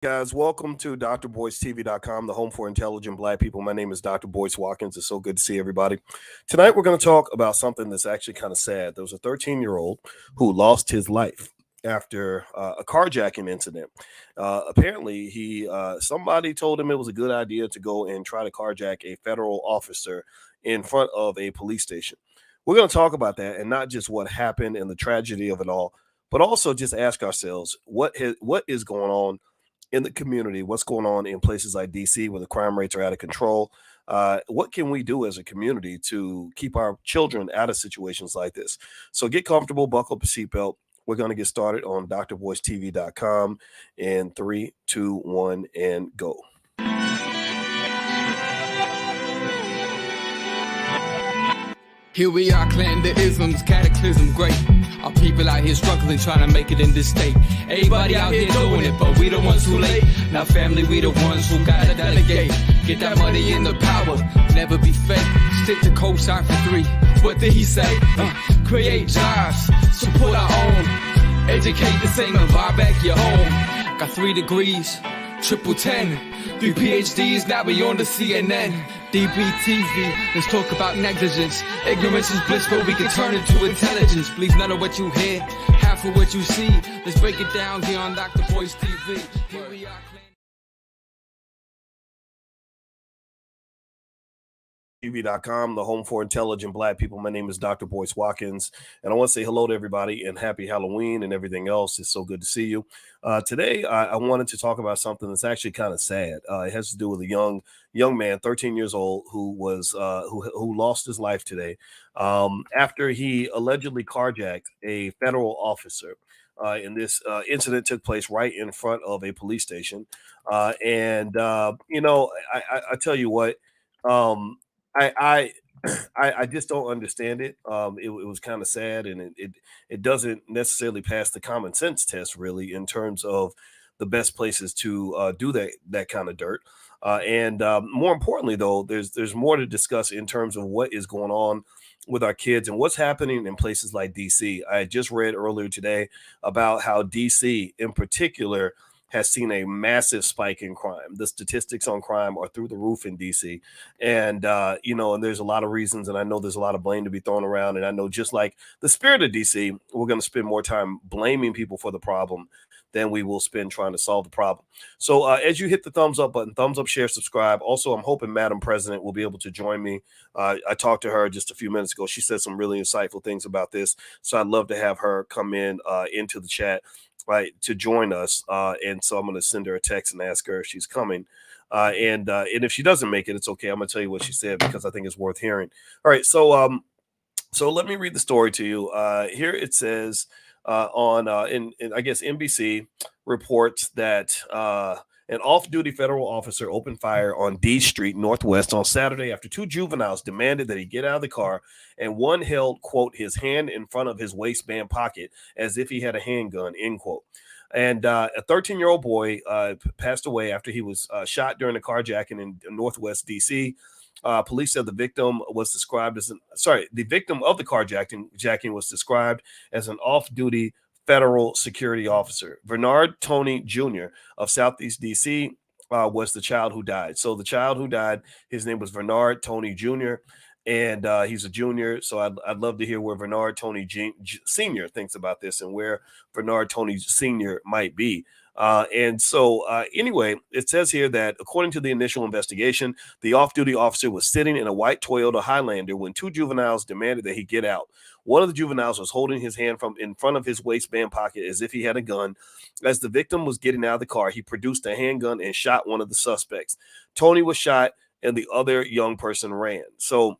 Guys, welcome to drboystv.com, the home for intelligent black people. My name is Dr. Boyce Watkins. It's so good to see everybody. Tonight, we're going to talk about something that's actually kind of sad. There was a 13-year-old who lost his life after a carjacking incident. Apparently, somebody told him it was a good idea to go and try to carjack a federal officer in front of a police station. We're going to talk about that and not just what happened and the tragedy of it all, but also just ask ourselves what is going on in the community, what's going on in places like DC where the crime rates are out of control. What can we do as a community to keep our children out of situations like this? So get comfortable, buckle up a seatbelt. We're going to get started on drboystv.com in 3, 2, 1, and go. Here we are, clan the isms, cataclysm, great. Our people out here struggling, trying to make it in this state. Everybody out here doing it, but we the ones too late. Now family, we the ones who gotta delegate. Get that money in the power, never be fake. Stick to co-sign for 3. What did he say? Create jobs, support our own. Educate the same and buy back your home. Got 3 degrees, triple 10. 3 PhDs, now we on the CNN. DBTV, let's talk about negligence. Ignorance is bliss, but we can turn it to intelligence. Believe none of what you hear, half of what you see. Let's break it down here on Dr. Boyce TV. Here we are. TV.com, the home for intelligent black people. My name is Dr. Boyce Watkins, and I want to say hello to everybody and happy Halloween and everything else. It's so good to see you. Today, I wanted to talk about something that's actually kind of sad. It has to do with a young man, 13 years old, who was who lost his life today after he allegedly carjacked a federal officer. And this incident took place right in front of a police station. I tell you what. I I just don't understand it. It was kind of sad, and it doesn't necessarily pass the common sense test, really, in terms of the best places to do that kind of dirt. And More importantly, though, there's more to discuss in terms of what is going on with our kids and what's happening in places like DC. I just read earlier today about how DC, in particular, has seen a massive spike in crime. The statistics on crime are through the roof in DC. And there's a lot of reasons, and I know there's a lot of blame to be thrown around. And I know, just like the spirit of DC, we're going to spend more time blaming people for the problem than we will spend trying to solve the problem. So as you hit the thumbs up button, thumbs up, share, subscribe. Also, I'm hoping Madam President will be able to join me. I talked to her just a few minutes ago. She said some really insightful things about this. So I'd love to have her come into the chat, right, to join us. And so I'm going to send her a text and ask her if she's coming. And if she doesn't make it, it's okay. I'm going to tell you what she said because I think it's worth hearing. All right. So let me read the story to you. Here it says in I guess NBC reports that an off-duty federal officer opened fire on D Street Northwest on Saturday after 2 juveniles demanded that he get out of the car, and one held, quote, his hand in front of his waistband pocket as if he had a handgun, end quote. And a 13-year-old boy passed away after he was shot during a carjacking in Northwest D.C. Police said the victim of the carjacking was described as an off-duty federal security officer. Vernard Toney Jr. of Southeast D.C. Was the child who died. So the child who died, his name was Vernard Toney Jr., and he's a junior. So I'd love to hear where Vernard Toney Sr. thinks about this and where Vernard Toney Sr. might be. Anyway, it says here that according to the initial investigation, the off-duty officer was sitting in a white Toyota Highlander when 2 juveniles demanded that he get out. One of the juveniles was holding his hand from in front of his waistband pocket as if he had a gun. As the victim was getting out of the car, he produced a handgun and shot one of the suspects. Tony was shot, and the other young person ran. So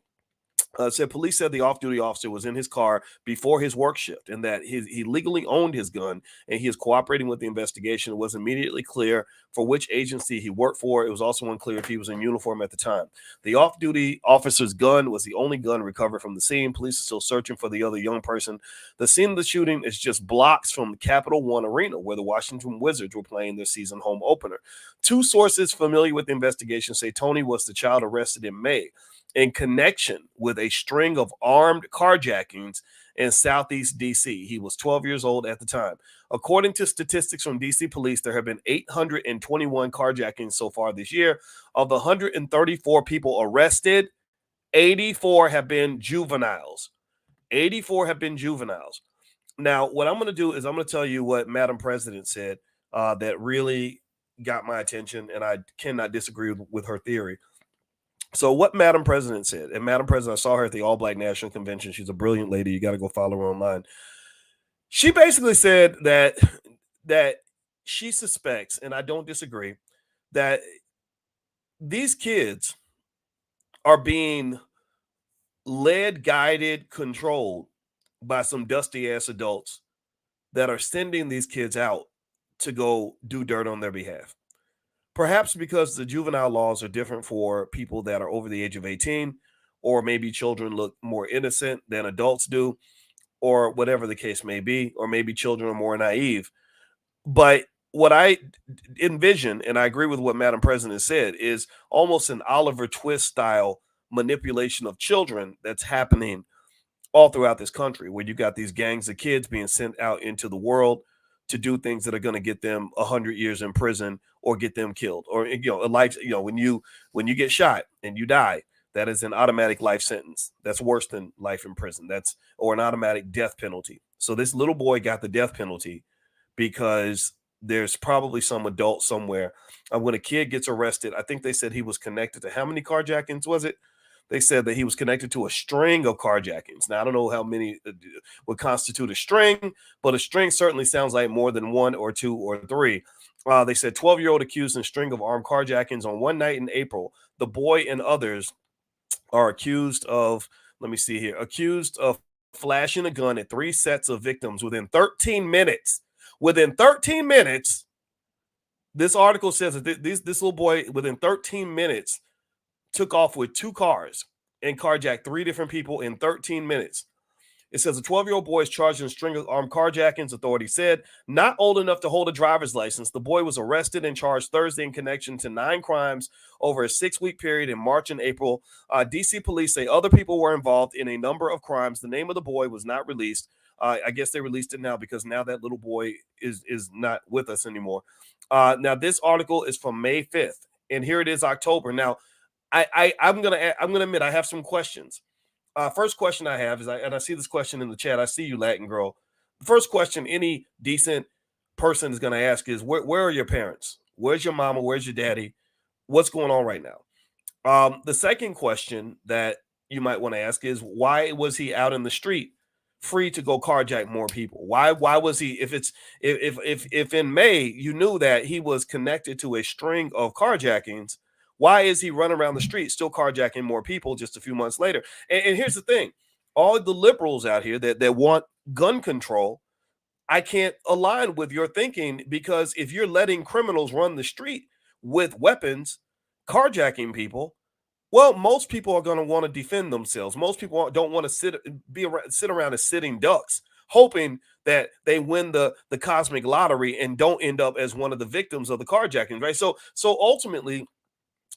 police said the off-duty officer was in his car before his work shift and that he legally owned his gun, and he is cooperating with the investigation. It was immediately clear for which agency he worked for. It was also unclear if he was in uniform at the time. The off-duty officer's gun was the only gun recovered from the scene. Police are still searching for the other young person. The scene of the shooting is just blocks from Capital One Arena, where the Washington Wizards were playing their season home opener. 2 sources familiar with the investigation say Tony was the child arrested in May in connection with a string of armed carjackings in Southeast D.C. He was 12 years old at the time. According to statistics from D.C. police, there have been 821 carjackings so far this year. Of the 134 people arrested, 84 have been juveniles. 84 have been juveniles. Now, what I'm going to do is I'm going to tell you what Madam President said that really got my attention, and I cannot disagree with her theory. So what Madam President said, and Madam President, I saw her at the All Black National Convention. She's a brilliant lady. You got to go follow her online. She basically said that she suspects, and I don't disagree, that these kids are being led, guided, controlled by some dusty ass adults that are sending these kids out to go do dirt on their behalf. Perhaps because the juvenile laws are different for people that are over the age of 18, or maybe children look more innocent than adults do, or whatever the case may be, or maybe children are more naive. But what I envision, and I agree with what Madam President said, is almost an Oliver Twist style manipulation of children that's happening all throughout this country, where you got these gangs of kids being sent out into the world to do things that are going to get them 100 years in prison or get them killed, or a life. When you get shot and you die, that is an automatic life sentence. That's worse than life in prison. Or an automatic death penalty. So this little boy got the death penalty because there's probably some adult somewhere. When a kid gets arrested, I think they said he was connected to how many carjackings was it? They said that he was connected to a string of carjackings. Now, I don't know how many would constitute a string, but a string certainly sounds like more than one or two or three. They said 12-year-old accused in a string of armed carjackings on one night in April. The boy and others are accused of flashing a gun at 3 sets of victims within 13 minutes. Within 13 minutes, this article says that this little boy, within 13 minutes, took off with 2 cars and carjacked 3 different people in 13 minutes. It says a 12-year-old boy is charged in a string of armed carjackings, authorities said. Not old enough to hold a driver's license, the boy was arrested and charged Thursday in connection to 9 crimes over a 6-week period in March and April. D.C. police say other people were involved in a number of crimes. The name of the boy was not released. I guess they released it now because now that little boy is not with us anymore. Now, this article is from May 5th, and here it is October. Now, I'm gonna admit I have some questions. First question I have is, I see this question in the chat. I see you, Latin girl. The first question any decent person is gonna ask is, where are your parents? Where's your mama? Where's your daddy? What's going on right now? The second question that you might want to ask is, why was he out in the street free to go carjack more people? Why was he, if in May you knew that he was connected to a string of carjackings, why is he running around the street still carjacking more people just a few months later? And here's the thing. All the liberals out here that want gun control, I can't align with your thinking, because if you're letting criminals run the street with weapons, carjacking people, well, most people are going to want to defend themselves. Most people don't want to sit around as sitting ducks, hoping that they win the cosmic lottery and don't end up as one of the victims of the carjacking, right? So ultimately,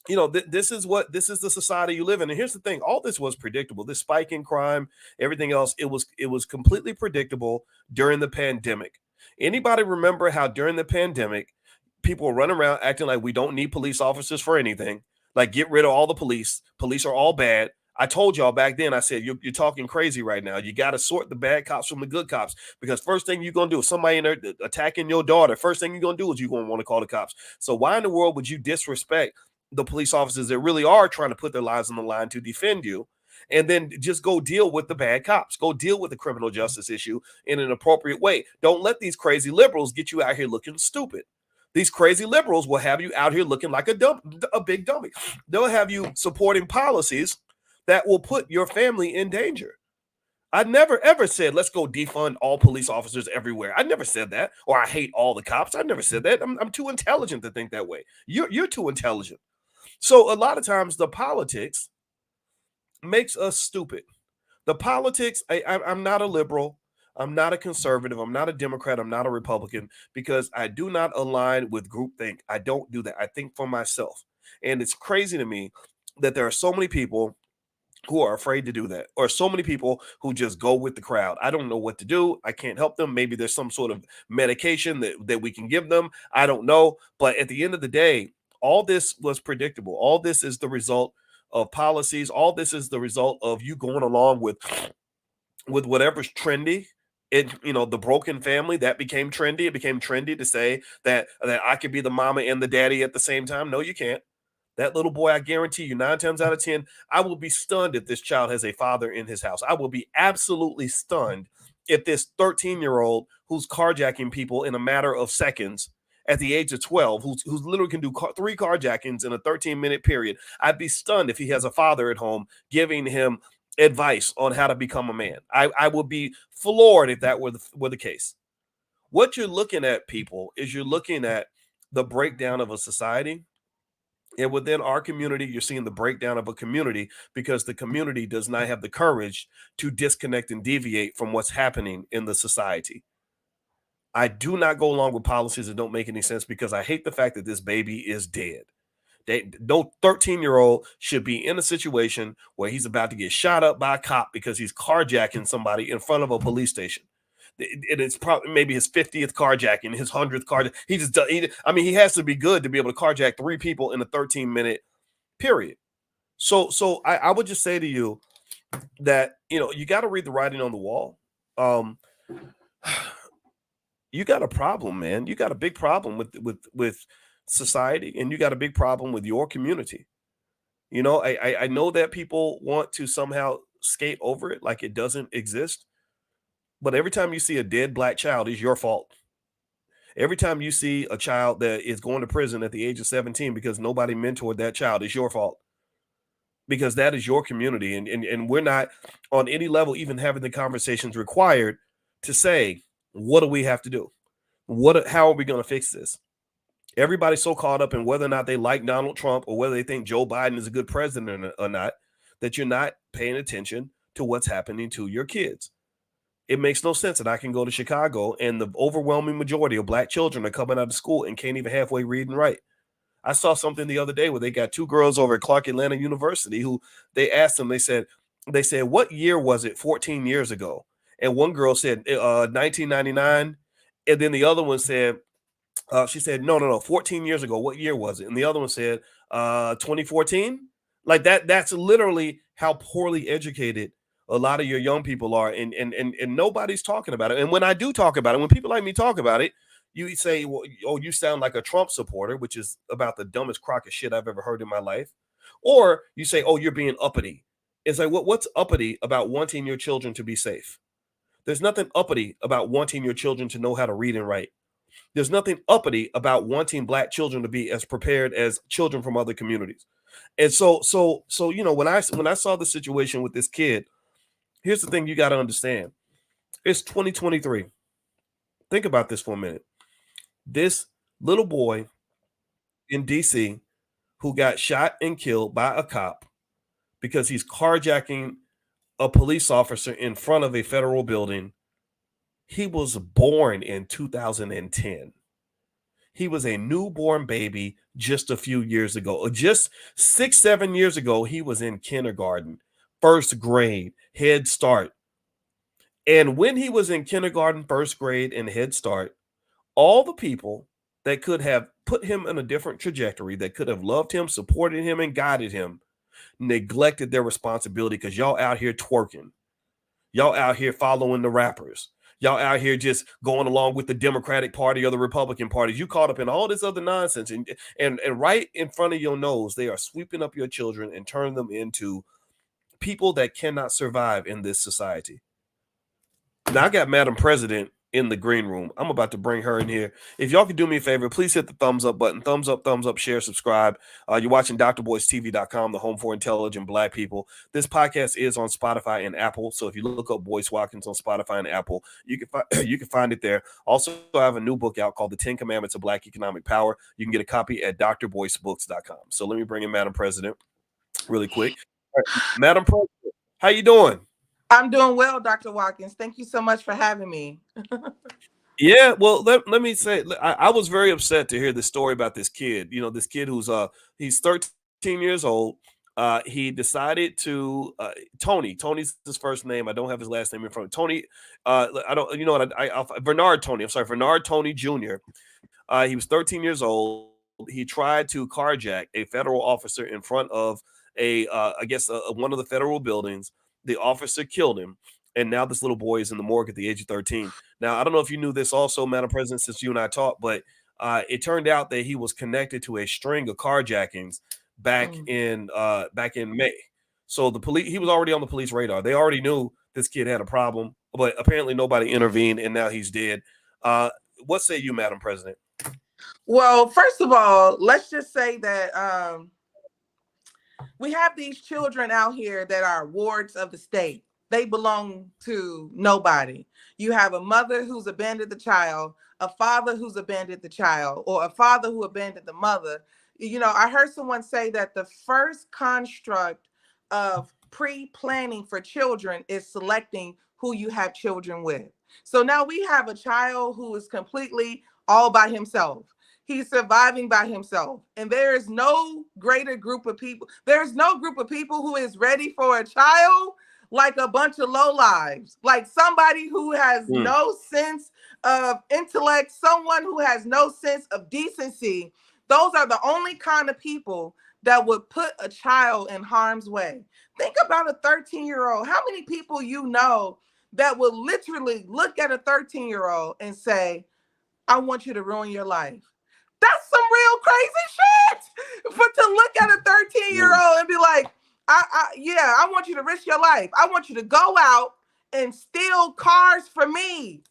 this is the society you live in. And here's the thing: all this was predictable. This spike in crime, everything else, it was completely predictable during the pandemic. Anybody remember how during the pandemic, people were running around acting like we don't need police officers for anything? Like, get rid of all the police. Police are all bad. I told y'all back then, I said, you're talking crazy right now. You got to sort the bad cops from the good cops, because first thing you're going to do, if somebody in there attacking your daughter, first thing you're going to do is you're going to want to call the cops. So why in the world would you disrespect the police officers that really are trying to put their lives on the line to defend you, and then just go deal with the bad cops, go deal with the criminal justice issue in an appropriate way? Don't let these crazy liberals get you out here looking stupid. These crazy liberals will have you out here looking like a big dummy. They'll have you supporting policies that will put your family in danger. I never, ever said, let's go defund all police officers everywhere. I never said that. Or I hate all the cops. I never said that. I'm too intelligent to think that way. You're too intelligent. So a lot of times the politics makes us stupid. The politics, I'm not a liberal. I'm not a conservative. I'm not a Democrat. I'm not a Republican, because I do not align with groupthink. I don't do that. I think for myself. And it's crazy to me that there are so many people who are afraid to do that, or so many people who just go with the crowd. I don't know what to do. I can't help them. Maybe there's some sort of medication that we can give them. I don't know. But at the end of the day, all this was predictable. All this is the result of policies. All this is the result of you going along with whatever's trendy. The broken family that became trendy. It became trendy to say that I could be the mama and the daddy at the same time. No, you can't. That little boy, I guarantee you, 9 times out of 10, I will be stunned if this child has a father in his house. I will be absolutely stunned if this 13-year-old who's carjacking people in a matter of seconds at the age of 12, who's literally can do 3 carjackings in a 13-minute period. I'd be stunned if he has a father at home giving him advice on how to become a man. I would be floored if that were the case. What you're looking at, people, is you're looking at the breakdown of a society. And within our community, you're seeing the breakdown of a community because the community does not have the courage to disconnect and deviate from what's happening in the society. I do not go along with policies that don't make any sense because I hate the fact that this baby is dead. No 13-year-old should be in a situation where he's about to get shot up by a cop because he's carjacking somebody in front of a police station. It's probably maybe his 50th carjacking, his 100th carjack. He has to be good to be able to carjack 3 people in a 13-minute period. So I would just say to you that, you got to read the writing on the wall. You got a problem, man. You got a big problem with society, and you got a big problem with your community. I know that people want to somehow skate over it like it doesn't exist. But every time you see a dead black child, it's your fault. Every time you see a child that is going to prison at the age of 17 because nobody mentored that child, it's your fault. Because that is your community. And we're not on any level even having the conversations required to say, what do we have to do? How are we going to fix this? Everybody's so caught up in whether or not they like Donald Trump or whether they think Joe Biden is a good president or not, that you're not paying attention to what's happening to your kids. It makes no sense that I can go to Chicago and the overwhelming majority of black children are coming out of school and can't even halfway read and write. I saw something the other day where they got 2 girls over at Clark Atlanta University who they asked them, they said, what year was it 14 years ago? And one girl said 1999. And then the other one said, she said, no, 14 years ago. What year was it? And the other one said 2014. Like that's literally how poorly educated a lot of your young people are, and nobody's talking about it. And when I do talk about it, when people like me talk about it, you say, well, oh, you sound like a Trump supporter, which is about the dumbest crock of shit I've ever heard in my life. Or you say, oh, you're being uppity. It's like, what's uppity about wanting your children to be safe? There's nothing uppity about wanting your children to know how to read and write. There's nothing uppity about wanting black children to be as prepared as children from other communities. And so when I saw the situation with this kid, here's the thing you got to understand. It's 2023. Think about this for a minute. This little boy in D.C. who got shot and killed by a cop because he's carjacking a police officer in front of a federal building. He was born in 2010. He was a newborn baby just a few years ago. Just 6-7 years ago, he was in kindergarten, first grade, Head Start. And when he was in kindergarten, first grade, and Head Start, all the people that could have put him in a different trajectory, that could have loved him, supported him, and guided him, neglected their responsibility because y'all out here twerking. Y'all out here following the rappers. Y'all out here just going along with the Democratic Party or the Republican Party. You caught up in all this other nonsense. And right in front of your nose, they are sweeping up your children and turning them into people that cannot survive in this society. Now, I got Madam President in the green room. I'm about to bring her in here. If y'all could do me a favor, please hit the thumbs up button. Thumbs up, share, subscribe. You're watching drboystv.com, the home for intelligent black people. This podcast is on Spotify and Apple. So if you look up Boyce Watkins on Spotify and Apple, you can find it there. Also, I have a new book out called The 10 Commandments of Black Economic Power. You can get a copy at drboycebooks.com. So let me bring in Madam President really quick. All right, Madam President, how you doing? I'm doing well, Dr. Watkins. Thank you so much for having me. Yeah, well, let me say, I was very upset to hear the story about this kid. This kid who's he's 13 years old, He decided to Tony's his first name. I don't have his last name in front of Tony. I don't. You know what? Vernard Toney. I'm sorry, Vernard Toney Jr. He was 13 years old. He tried to carjack a federal officer in front of one of the federal buildings. The officer killed him, and now this little boy is in the morgue at the age of 13. Now, I don't know if you knew this also, Madam President, since you and I talked, but it turned out that he was connected to a string of carjackings back in May. So the police, he was already on the police radar. They already knew this kid had a problem, but apparently nobody intervened, and now he's dead. What say you, Madam President? Well, first of all, let's just say that we have these children out here that are wards of the state. They belong to nobody. You have a mother who's abandoned the child, a father who's abandoned the child, or a father who abandoned the mother. You know, I heard someone say that the first construct of pre-planning for children is selecting who you have children with. So now we have a child who is completely all by himself. He's surviving by himself. And there is no greater group of people. There's no group of people who is ready for a child like a bunch of lowlives, like somebody who has no sense of intellect, someone who has no sense of decency. Those are the only kind of people that would put a child in harm's way. Think about a 13-year-old. How many people you know that will literally look at a 13-year-old and say, I want you to ruin your life? That's some real crazy shit. But to look at a 13-year-old and be like, I want you to risk your life. I want you to go out and steal cars for me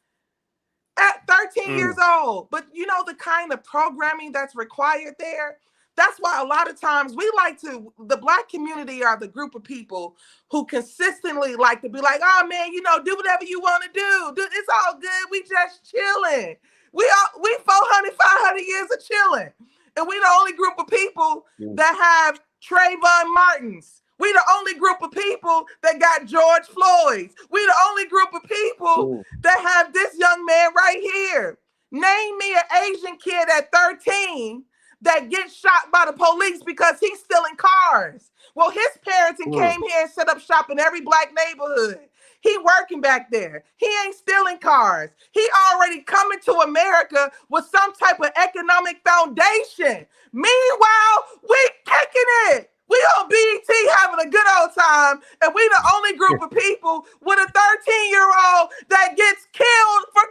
at 13 years old. But you know the kind of programming that's required there? That's why a lot of times the Black community are the group of people who consistently like to be like, oh man, you know, do whatever you want to do. It's all good. We just chilling. We 400, 500 years of chilling. And we the only group of people that have Trayvon Martins. We the only group of people that got George Floyd's. We the only group of people that have this young man right here. Name me an Asian kid at 13 that gets shot by the police because he's stealing cars. Well, his parents came here and set up shop in every Black neighborhood. He working back there. He ain't stealing cars. He already coming to America with some type of economic foundation. Meanwhile, we kicking it. We on BET having a good old time, and we the only group of people with a 13-year-old that gets killed for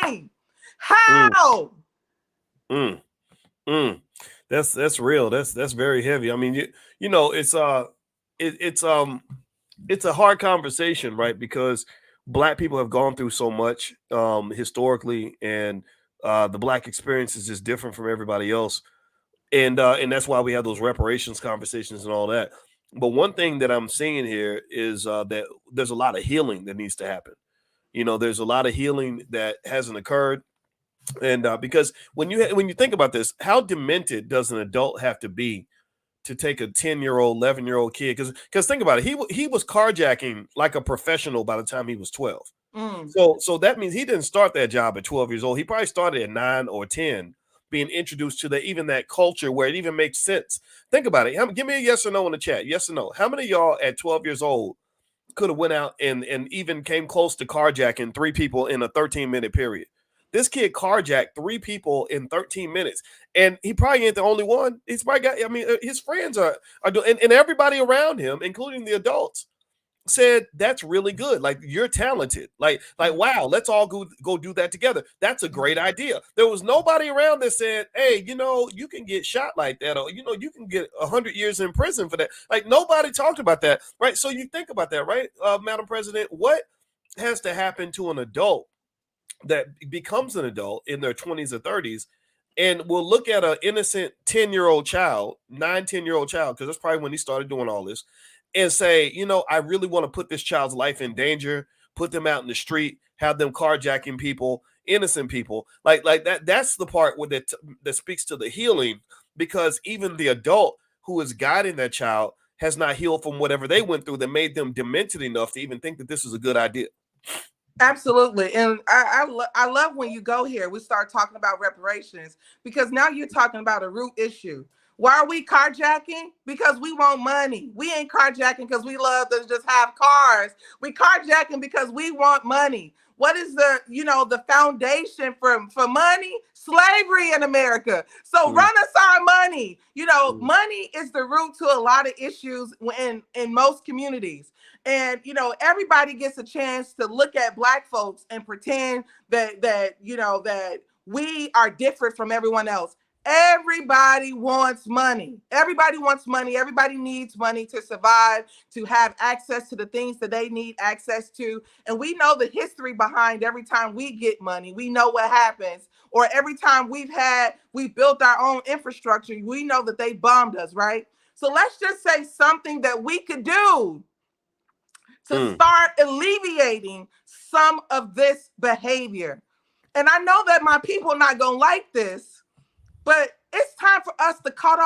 carjacking. How? That's real. That's very heavy. I mean, you know, it's a hard conversation, right? Because Black people have gone through so much historically, and the Black experience is just different from everybody else. And that's why we have those reparations conversations and all that. But one thing that I'm seeing here is that there's a lot of healing that needs to happen. You know, there's a lot of healing that hasn't occurred. And because when you think about this, how demented does an adult have to be to take a 10-year-old, 11-year-old kid? Because think about it, he was carjacking like a professional by the time he was 12. So that means he didn't start that job at 12 years old. He probably started at 9 or 10, being introduced to that culture where it even makes sense. Think about it. Give me a yes or no in the chat. Yes or no. How many of y'all at 12 years old could have went out and even came close to carjacking 3 people in a 13-minute period? This kid carjacked 3 people in 13 minutes, and he probably ain't the only one. He's probably got, I mean, his friends are doing, and everybody around him, including the adults, said that's really good. Like, you're talented. Like wow, let's all go do that together. That's a great idea. There was nobody around that said, hey, you know, you can get shot like that, or you know, you can get 100 years in prison for that. Like, nobody talked about that, right? So you think about that, right, Madam President? What has to happen to an adult that becomes an adult in their 20s or 30s and will look at an innocent 10-year-old child, 10-year-old child, because that's probably when he started doing all this, and say, you know, I really want to put this child's life in danger, put them out in the street, have them carjacking people, innocent people, like that. That's the part where that speaks to the healing, because even the adult who is guiding that child has not healed from whatever they went through that made them demented enough to even think that this is a good idea. Absolutely. And I love when you go here, we start talking about reparations, because now you're talking about a root issue. Why are we carjacking? Because we want money. We ain't carjacking because we love to just have cars. We carjacking because we want money. What is the foundation for money? Slavery in America. So run us our money. Money is the root to a lot of issues in most communities. And everybody gets a chance to look at Black folks and pretend that we are different from everyone else. Everybody wants money. Everybody wants money. Everybody needs money to survive, to have access to the things that they need access to. And we know the history behind every time we get money. We know what happens. Or every time we built our own infrastructure, we know that they bombed us, right? So let's just say something that we could do to start alleviating some of this behavior. And I know that my people are not going to like this, but it's time for us to cut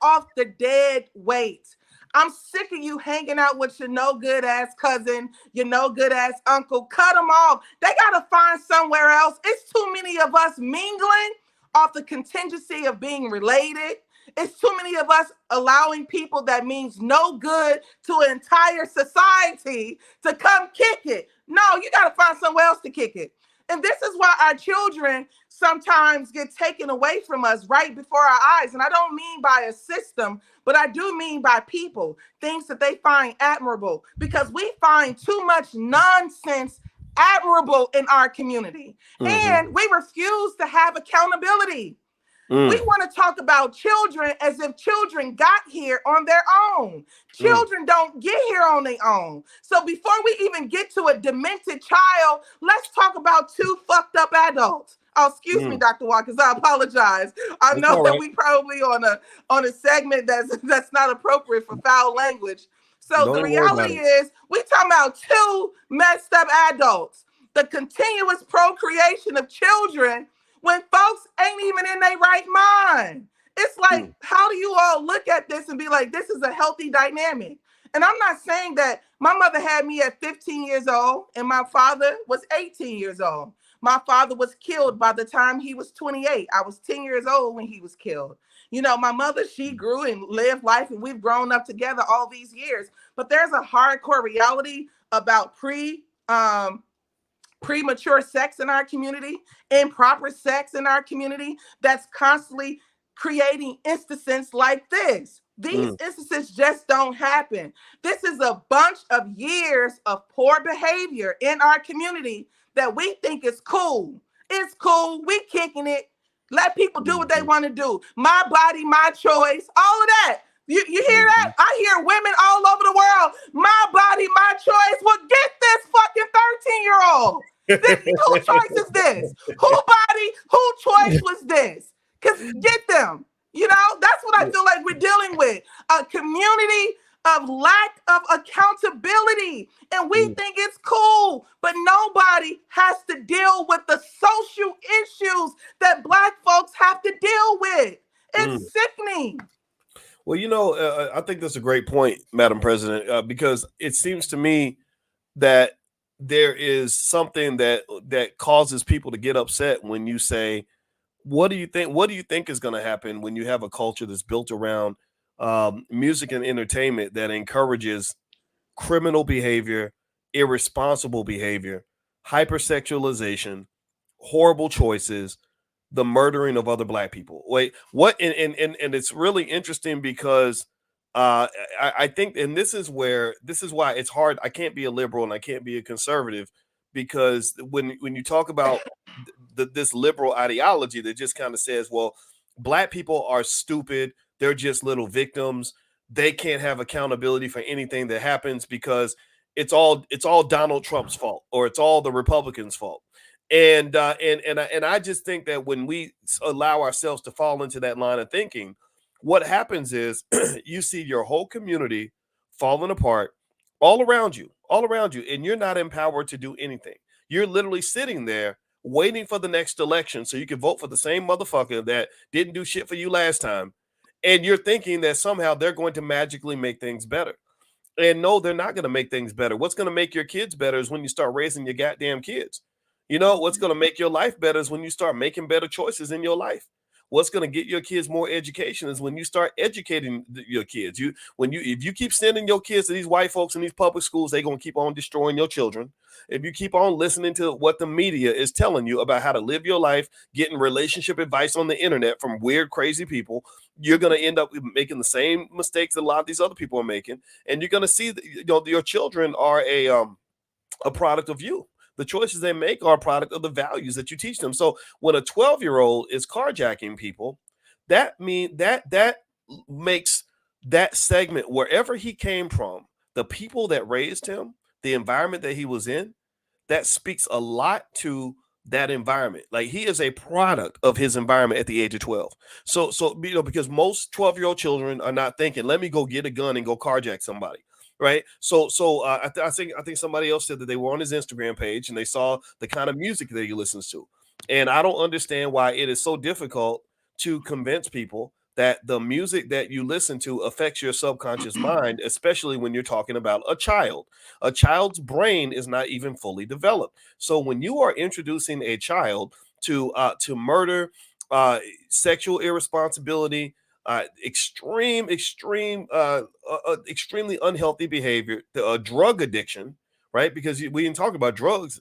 off the dead weight. I'm sick of you hanging out with your no good ass cousin, your no good ass uncle. Cut them off. They got to find somewhere else. It's too many of us mingling off the contingency of being related. It's too many of us allowing people that means no good to an entire society to come kick it. No, you got to find somewhere else to kick it. And this is why our children sometimes get taken away from us right before our eyes. And I don't mean by a system, but I do mean by people, things that they find admirable, because we find too much nonsense admirable in our community. And we refuse to have accountability. We want to talk about children as if children got here on their own. Children don't get here on their own. So before we even get to a demented child, let's talk about two fucked up adults. Oh, excuse me, Dr. Watkins. I apologize. I know that we probably on a segment that's not appropriate for foul language. So the reality is, we talking about two messed up adults. The continuous procreation of children when folks ain't even in their right mind. It's like, how do you all look at this and be like, this is a healthy dynamic? And I'm not saying that my mother had me at 15 years old and my father was 18 years old. My father was killed by the time he was 28. I was 10 years old when he was killed. My mother, she grew and lived life, and we've grown up together all these years. But there's a hardcore reality about premature sex in our community, improper sex in our community, that's constantly creating instances like this. These instances just don't happen. This is a bunch of years of poor behavior in our community that we think is cool. It's cool. We kicking it. Let people do what they want to do. My body, my choice, all of that. You hear that? I hear women all over the world. My body, my choice. Well, get this fucking 13-year-old. Whose choice is this? Whose choice was this? Because get them. That's what I feel like we're dealing with. A community of lack of accountability. And we think it's cool, but nobody has to deal with the social issues that Black folks have to deal with. It's sickening. Well, I think that's a great point, Madam President, because it seems to me that there is something that causes people to get upset when you say, what do you think? What do you think is going to happen when you have a culture that's built around music and entertainment that encourages criminal behavior, irresponsible behavior, hypersexualization, horrible choices, the murdering of other Black people? Wait, what? And it's really interesting because I think, and this is why it's hard. I can't be a liberal and I can't be a conservative, because when you talk about this liberal ideology that just kind of says, well, Black people are stupid, they're just little victims, they can't have accountability for anything that happens because it's all Donald Trump's fault, or it's all the Republicans' fault. And I just think that when we allow ourselves to fall into that line of thinking, what happens is you see your whole community falling apart all around you, and you're not empowered to do anything. You're literally sitting there waiting for the next election so you can vote for the same motherfucker that didn't do shit for you last time. And you're thinking that somehow they're going to magically make things better. And no, they're not going to make things better. What's going to make your kids better is when you start raising your goddamn kids. You know, what's going to make your life better is when you start making better choices in your life. What's going to get your kids more education is when you start educating your kids. If you keep sending your kids to these white folks in these public schools, they're going to keep on destroying your children. If you keep on listening to what the media is telling you about how to live your life, getting relationship advice on the internet from weird, crazy people, you're going to end up making the same mistakes that a lot of these other people are making. And you're going to see that, your children are a product of you. The choices they make are a product of the values that you teach them. So when a 12-year-old is carjacking people, that makes that segment, wherever he came from, the people that raised him, the environment that he was in, that speaks a lot to that environment. Like, he is a product of his environment at the age of 12. So because most 12-year-old children are not thinking, let me go get a gun and go carjack somebody. Right. So I think somebody else said that they were on his Instagram page and they saw the kind of music that he listens to. And I don't understand why it is so difficult to convince people that the music that you listen to affects your subconscious mind, especially when you're talking about a child. A child's brain is not even fully developed. So when you are introducing a child to murder, sexual irresponsibility, extremely unhealthy behavior, drug addiction, right? Because we didn't talk about drugs.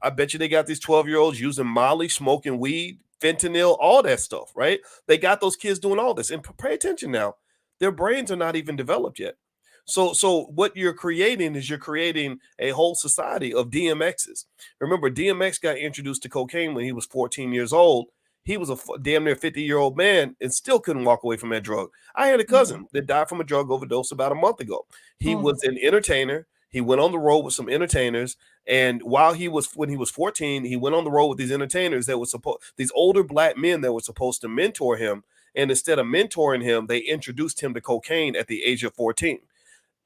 I bet you they got these 12-year-olds using Molly, smoking weed, fentanyl, all that stuff, right? They got those kids doing all this. And pay attention now, their brains are not even developed yet. So what you're creating is a whole society of DMXs. Remember, DMX got introduced to cocaine when he was 14 years old. He was a damn near 50-year-old man and still couldn't walk away from that drug. I had a cousin that died from a drug overdose about a month ago. He was an entertainer. He went on the road with some entertainers. And when he was 14, he went on the road with these entertainers these older black men that were supposed to mentor him. And instead of mentoring him, they introduced him to cocaine at the age of 14.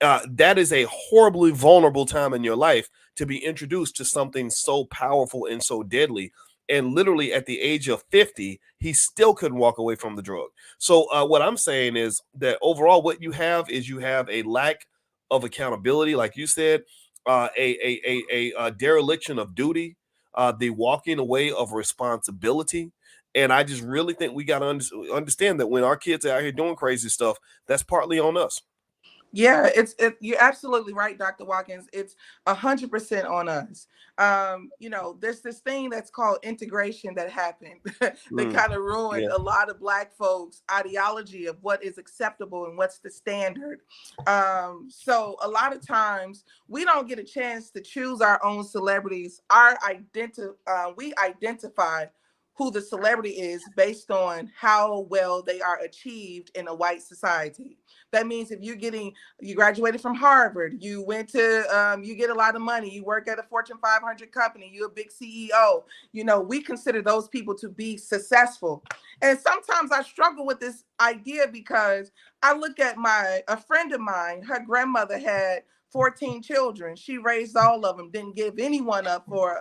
That is a horribly vulnerable time in your life to be introduced to something so powerful and so deadly. And literally at the age of 50, he still couldn't walk away from the drug. So what I'm saying is that overall, what you have is a lack of accountability, like you said, a dereliction of duty, the walking away of responsibility. And I just really think we got to understand that when our kids are out here doing crazy stuff, that's partly on us. Yeah, you're absolutely right, Dr. Watkins. It's 100% on us. There's this thing that's called integration that happened that kind of ruined a lot of Black folks' ideology of what is acceptable and what's the standard. So a lot of times we don't get a chance to choose our own celebrities. We identify who the celebrity is based on how well they are achieved in a white society. That means if you graduated from Harvard, you went to, you get a lot of money, you work at a Fortune 500 company, you're a big CEO, we consider those people to be successful. And sometimes I struggle with this idea because I look at a friend of mine, her grandmother had 14 children. She raised all of them, didn't give anyone up for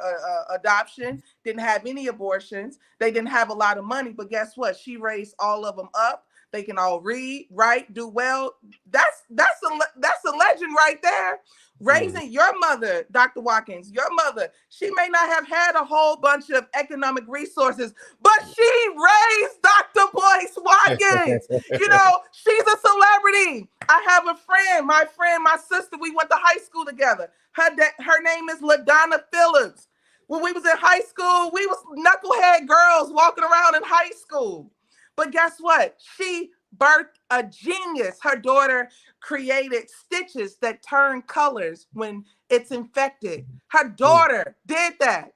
adoption, didn't have any abortions. They didn't have a lot of money, but guess what? She raised all of them up. They can all read, write, do well. That's a legend right there. Raising your mother, Dr. Watkins, your mother, she may not have had a whole bunch of economic resources, but she raised Dr. Boyce Watkins. She's a celebrity. I have a friend, my sister, we went to high school together. Her name is LaDonna Phillips. When we was in high school, we was knucklehead girls walking around in high school. But guess what? She birthed a genius. Her daughter created stitches that turn colors when it's infected. Her daughter did that,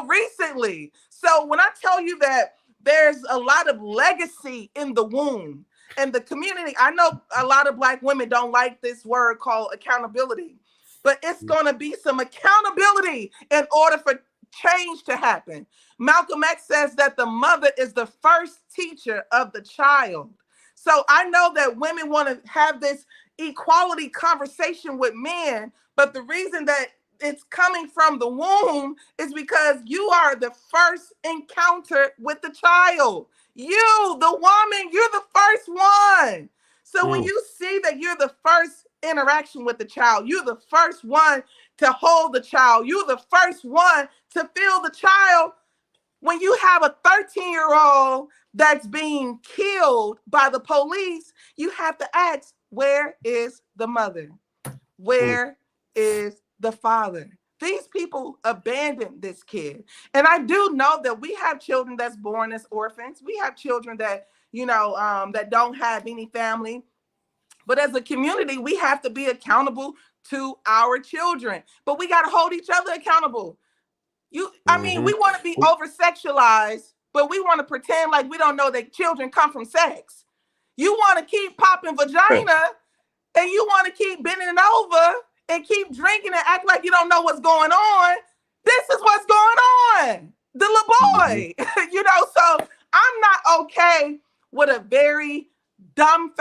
recently. So when I tell you that there's a lot of legacy in the womb and the community, I know a lot of Black women don't like this word called accountability, but it's going to be some accountability in order for change to happen. Malcolm X says that the mother is the first teacher of the child. So I know that women want to have this equality conversation with men, but the reason that it's coming from the womb is because you are the first encounter with the child. You, the woman, you're the first one. So when you see that you're the first interaction with the child. You're the first one to hold the child. You're the first one to feel the child. When you have a 13-year-old that's being killed by the police, you have to ask, where is the mother? Where is the father? These people abandoned this kid. And I do know that we have children that's born as orphans. We have children that, that don't have any family. But as a community, we have to be accountable to our children. But we got to hold each other accountable. I mean, we want to be over-sexualized, but we want to pretend like we don't know that children come from sex. You want to keep popping vagina, and you want to keep bending over and keep drinking and act like you don't know what's going on. This is what's going on. The little boy, so I'm not okay with a very dumb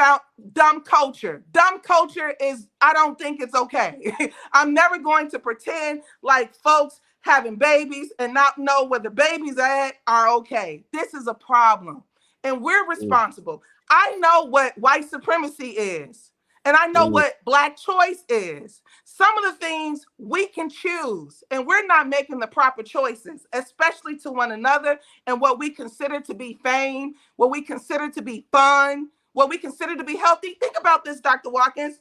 culture. Dumb culture I don't think it's okay. I'm never going to pretend like folks having babies and not know where the babies are okay. This is a problem, and we're responsible. I know what white supremacy is, and I know what Black choice is. Some of the things we can choose, and we're not making the proper choices, especially to one another, and what we consider to be fame, what we consider to be fun, what we consider to be healthy. Think about this, Dr. Watkins.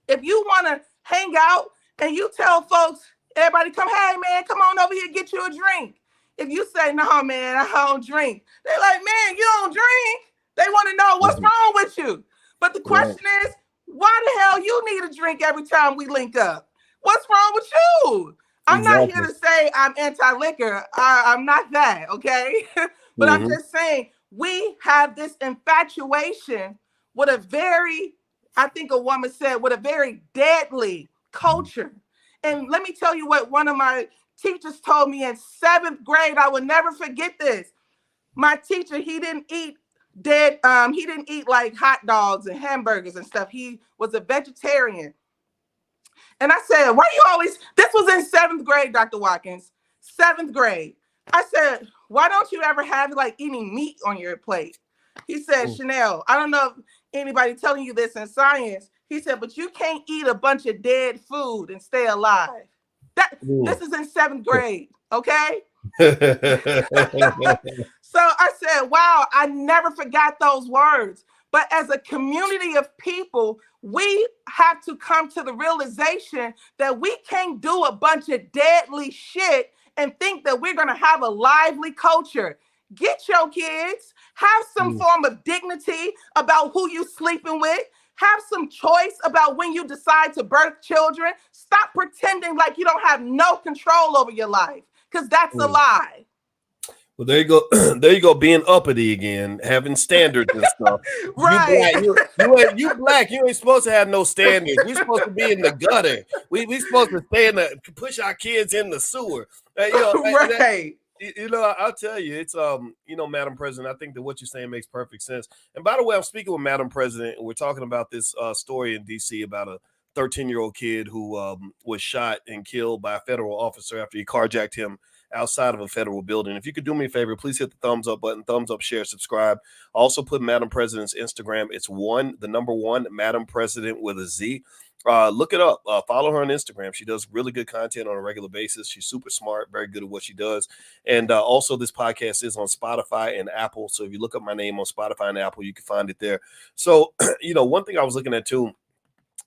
If you want to hang out and you tell folks, everybody come, hey, man, come on over here, get you a drink. If you say, no, man, I don't drink. They're like, man, you don't drink? They want to know what's wrong with you. But the question is, why the hell you need a drink every time we link up? What's wrong with you? I'm not here to say I'm anti-liquor. I'm not that, okay? But I'm just saying, we have this infatuation with a very, I think a woman said, with a very deadly culture. And let me tell you what one of my teachers told me in 7th grade. I will never forget this. My teacher, he didn't eat like hot dogs and hamburgers and stuff. He was a vegetarian. And I said, why you always, this was in 7th grade, Dr. Watkins, 7th grade. I said, why don't you ever have like any meat on your plate? He said, Chanel, I don't know if anybody telling you this in science. He said, but you can't eat a bunch of dead food and stay alive. This is in 7th grade, okay? So I said, wow, I never forgot those words. But as a community of people, we have to come to the realization that we can't do a bunch of deadly shit and think that we're going to have a lively culture. Get your kids, have some form of dignity about who you sleeping with. Have some choice about when you decide to birth children. Stop pretending like you don't have no control over your life, because that's a lie. Well, there you go. There you go. Being uppity again, having standards and stuff. Right. You black. You ain't supposed to have no standards. We supposed to be in the gutter. We supposed to stay push our kids in the sewer. Right. I'll tell you, it's Madam President, I think that what you're saying makes perfect sense. And by the way, I'm speaking with Madam President, and we're talking about this story in D.C. about a 13-year-old kid who was shot and killed by a federal officer after he carjacked him outside of a federal building. If you could do me a favor, please hit the thumbs up button, thumbs up, share, subscribe. Also put Madam President's Instagram. It's the number one, Madam President with a Z. Look it up. Follow her on Instagram. She does really good content on a regular basis. She's super smart, very good at what she does. And also this podcast is on Spotify and Apple. So if you look up my name on Spotify and Apple, you can find it there. So, one thing I was looking at too,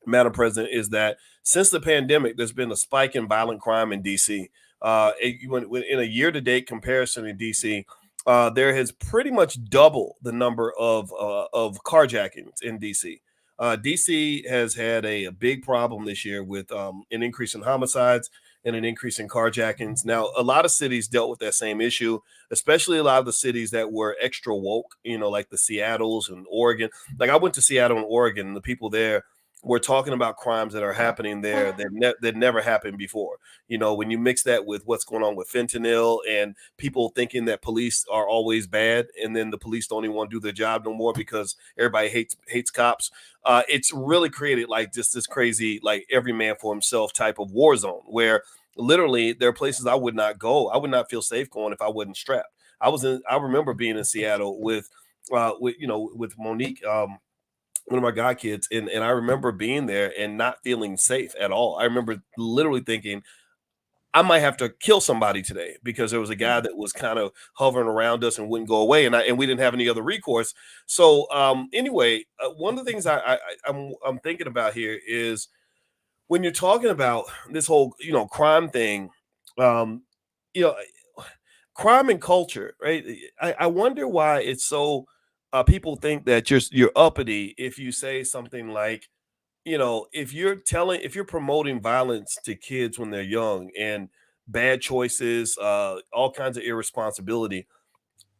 Madam President, is that since the pandemic, there's been a spike in violent crime in D.C. In a year-to-date comparison in D.C., there has pretty much doubled the number of carjackings in D.C. D.C. has had a big problem this year with an increase in homicides and an increase in carjackings. Now, a lot of cities dealt with that same issue, especially a lot of the cities that were extra woke, like the Seattles and Oregon. Like I went to Seattle and Oregon, and the people there were talking about crimes that are happening there that never happened before. When you mix that with what's going on with fentanyl and people thinking that police are always bad, and then the police don't even want to do their job no more because everybody hates cops. It's really created like just this crazy, like every man for himself type of war zone where literally there are places I would not go. I would not feel safe going if I wasn't strapped. I remember being in Seattle with Monique, one of my god kids, and I remember being there and not feeling safe at all. I remember literally thinking I might have to kill somebody today because there was a guy that was kind of hovering around us and wouldn't go away, and we didn't have any other recourse. So anyway, one of the things I'm thinking about here is when you're talking about this whole crime thing, um, you know crime and culture, right? I wonder why it's so people think that you're uppity if you say something like, if you're promoting violence to kids when they're young and bad choices, all kinds of irresponsibility,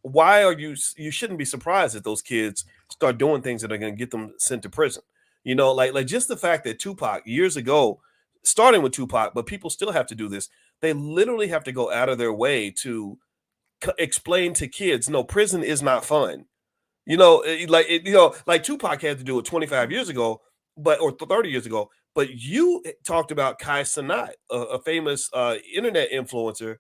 why are you shouldn't be surprised that those kids start doing things that are going to get them sent to prison. Like just the fact that Tupac years ago, starting with Tupac, but people still have to do this. They literally have to go out of their way to explain to kids, no, prison is not fun. Like Tupac had to do it 25 years ago, or 30 years ago. But you talked about Kai Cenat, a famous internet influencer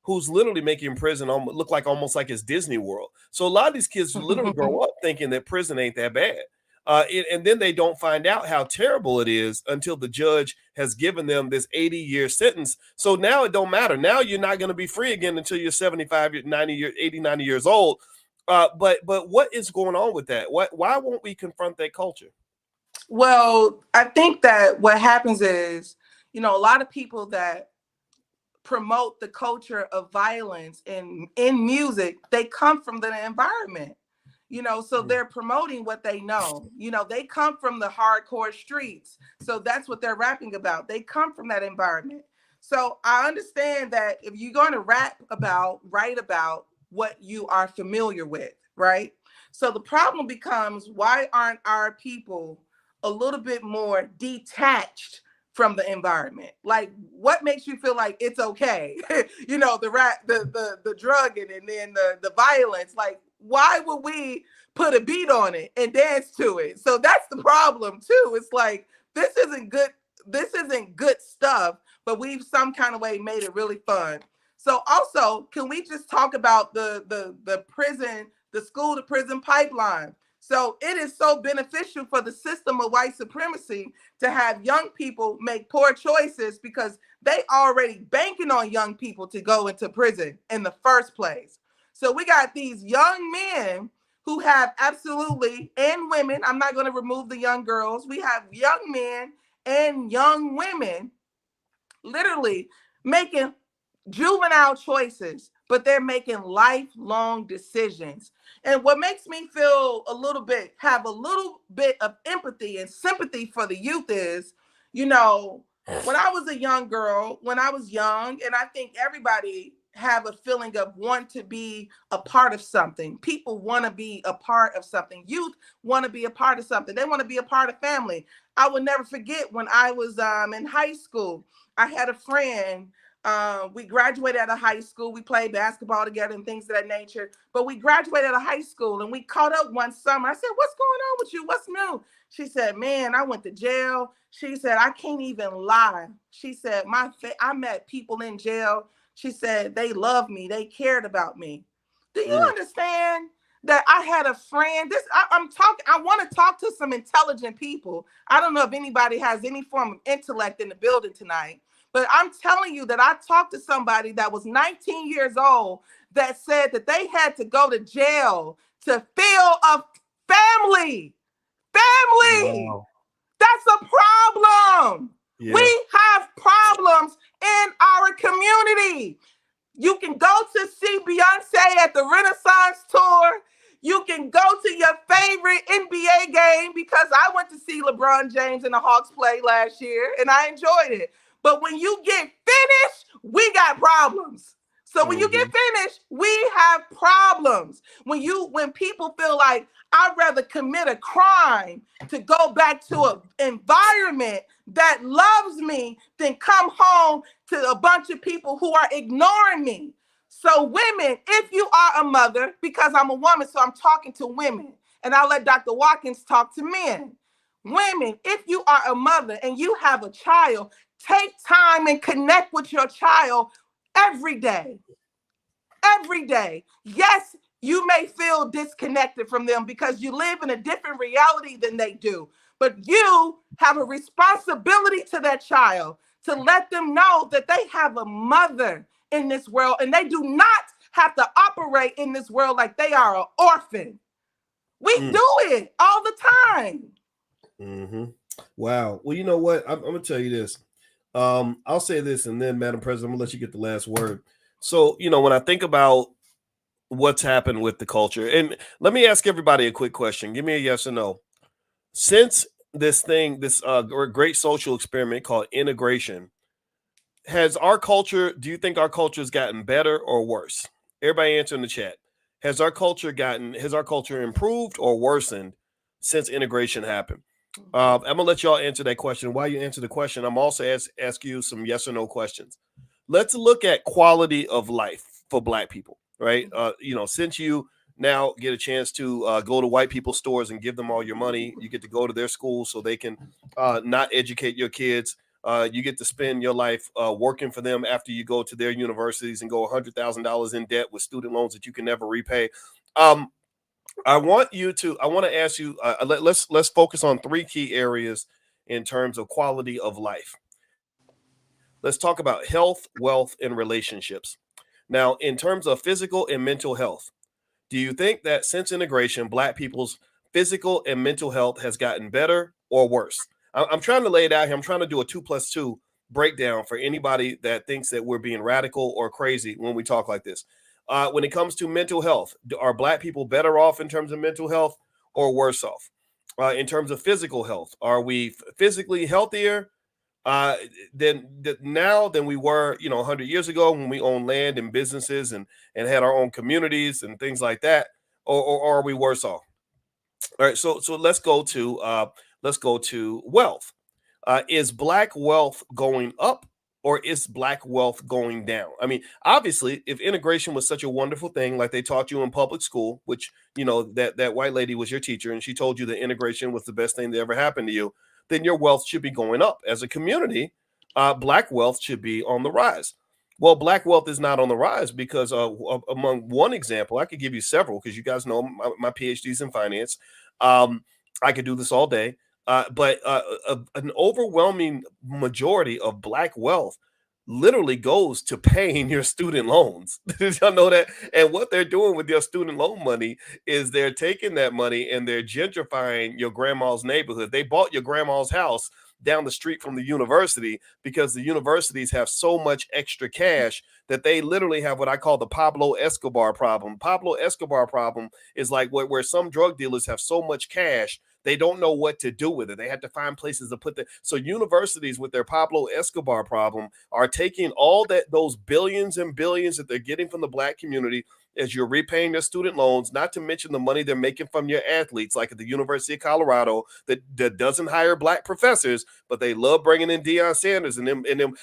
who's literally making prison look like almost like it's Disney World. So a lot of these kids literally grow up thinking that prison ain't that bad. And then they don't find out how terrible it is until the judge has given them this 80-year sentence. So now it don't matter. Now you're not going to be free again until you're 75, 90, 80, 90 years old. But what is going on with that? Why won't we confront that culture? Well, I think that what happens is, a lot of people that promote the culture of violence in music, they come from the environment. So they're promoting what they know. They come from the hardcore streets. So that's what they're rapping about. They come from that environment. So I understand that if you're going to write about what you are familiar with, right? So the problem becomes, why aren't our people a little bit more detached from the environment? Like, what makes you feel like it's okay? The drugging and then the violence. Like, why would we put a beat on it and dance to it? So that's the problem too. It's like, this isn't good stuff, but we've some kind of way made it really fun. So also, can we just talk about the prison, the school to prison pipeline? So it is so beneficial for the system of white supremacy to have young people make poor choices because they already banking on young people to go into prison in the first place. So we got these young men who have absolutely, and women, I'm not going to remove the young girls. We have young men and young women literally making juvenile choices, but they're making lifelong decisions. And what makes me feel have a little bit of empathy and sympathy for the youth is, when I was a young girl, when I was young, and I think everybody have a feeling of want to be a part of something. People want to be a part of something. Youth want to be a part of something. They want to be a part of family. I will never forget when I was in high school, I had a friend. We graduated out of high school. We played basketball together and things of that nature. But we graduated out of high school and we caught up one summer. I said, "What's going on with you? What's new?" She said, "Man, I went to jail." She said, "I can't even lie." She said, I met people in jail. She said, "They loved me. They cared about me." Do you understand that I had a friend? I want to talk to some intelligent people. I don't know if anybody has any form of intellect in the building tonight. But I'm telling you that I talked to somebody that was 19 years old that said that they had to go to jail to feel a family. Family. Wow. That's a problem. Yeah. We have problems in our community. You can go to see Beyonce at the Renaissance tour. You can go to your favorite NBA game, because I went to see LeBron James and the Hawks play last year and I enjoyed it. But when you get finished, we got problems. So when you get finished, we have problems. When people feel like, I'd rather commit a crime to go back to an environment that loves me than come home to a bunch of people who are ignoring me. So women, if you are a mother, because I'm a woman, so I'm talking to women, and I'll let Dr. Watkins talk to men. Women, if you are a mother and you have a child, take time and connect with your child every day. Every day. Yes, you may feel disconnected from them because you live in a different reality than they do. But you have a responsibility to that child to let them know that they have a mother in this world and they do not have to operate in this world like they are an orphan. We do it all the time. Mm-hmm. Wow. Well, you know what? I'm going to tell you this. I'll say this, and then, Madam President, I'm going to let you get the last word. So, when I think about what's happened with the culture, and let me ask everybody a quick question. Give me a yes or no. Since this great social experiment called integration, do you think our culture has gotten better or worse? Everybody answer in the chat. Has our culture improved or worsened since integration happened? I'm gonna let y'all answer that question. While you answer the question, I'm also ask you some yes or no questions. Let's look at quality of life for Black people, right? Since you now get a chance to go to white people's stores and give them all your money, you get to go to their schools so they can not educate your kids. You get to spend your life working for them after you go to their universities and go $100,000 in debt with student loans that you can never repay. I want to ask you, let's focus on three key areas in terms of quality of life. Let's talk about health, wealth, and relationships. Now, in terms of physical and mental health, do you think that since integration, Black people's physical and mental health has gotten better or worse? I'm trying to lay it out here. I'm trying to do a 2+2 breakdown for anybody that thinks that we're being radical or crazy when we talk like this. When it comes to mental health, are Black people better off in terms of mental health or worse off? In terms of physical health, are we physically healthier than we were, 100 years ago when we owned land and businesses and had our own communities and things like that, or are we worse off? All right, so let's go to wealth. Is Black wealth going up or is Black wealth going down? I mean, obviously, if integration was such a wonderful thing, like they taught you in public school, which, that white lady was your teacher and she told you that integration was the best thing that ever happened to you, then your wealth should be going up. As a community, Black wealth should be on the rise. Well, Black wealth is not on the rise because among one example, I could give you several because you guys know my PhD's in finance. I could do this all day. But an overwhelming majority of Black wealth literally goes to paying your student loans. Did y'all know that? And what they're doing with your student loan money is they're taking that money and they're gentrifying your grandma's neighborhood. They bought your grandma's house down the street from the university because the universities have so much extra cash that they literally have what I call the Pablo Escobar problem. Pablo Escobar problem is like where some drug dealers have so much cash they don't know what to do with it. They had to find places to put so universities with their Pablo Escobar problem are taking all those billions and billions that they're getting from the Black community as you're repaying their student loans, not to mention the money they're making from your athletes, like at the University of Colorado that doesn't hire Black professors, but they love bringing in Deion Sanders and them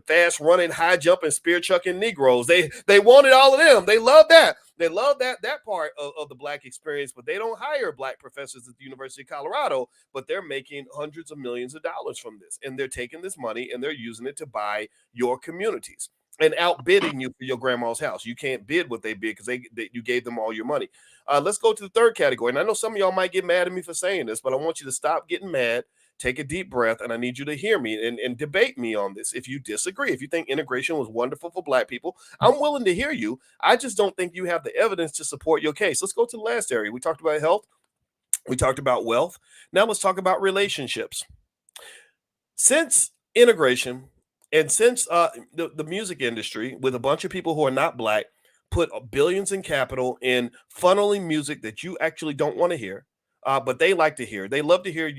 fast running, high jumping, spear chucking Negroes. They wanted all of them. They love that. They love that part of the Black experience, but they don't hire Black professors at the University of Colorado, but they're making hundreds of millions of dollars from this. And they're taking this money and they're using it to buy your communities and outbidding you for your grandma's house. You can't bid what they bid because you gave them all your money. Let's go to the third category. And I know some of y'all might get mad at me for saying this, but I want you to stop getting mad. Take a deep breath, and I need you to hear me and debate me on this. If you disagree, if you think integration was wonderful for Black people, I'm willing to hear you. I just don't think you have the evidence to support your case. Let's go to the last area. We talked about health. We talked about wealth. Now let's talk about relationships. Since integration and since the music industry, with a bunch of people who are not Black, put billions in capital in funneling music that you actually don't want to hear, but they like to hear. They love to hear